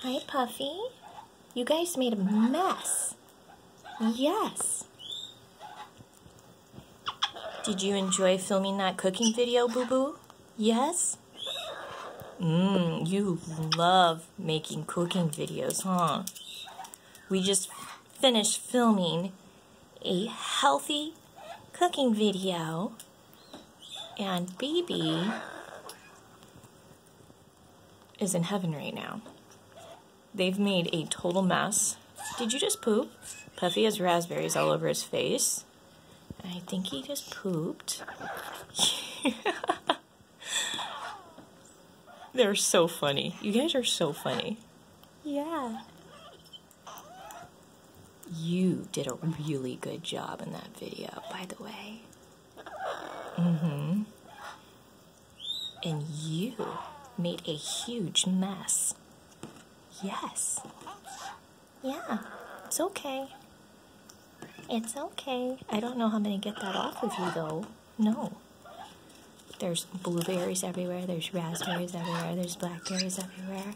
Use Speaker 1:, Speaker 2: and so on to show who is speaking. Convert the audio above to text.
Speaker 1: Hi, Puffy. You guys made a mess. Yes. Did you enjoy filming that cooking video, Boo-Boo? Yes? You love making cooking videos, huh? We just finished filming a healthy cooking video, and Baby is in heaven right now. They've made a total mess. Did you just poop? Puffy has raspberries all over his face. I think he just pooped. They're so funny. You guys are so funny. Yeah. You did a really good job in that video, by the way. And you made a huge mess. Yes. Yeah, it's okay. It's okay. I don't know how I'm going to get that off of you, though. No. There's blueberries everywhere. There's raspberries everywhere. There's blackberries everywhere.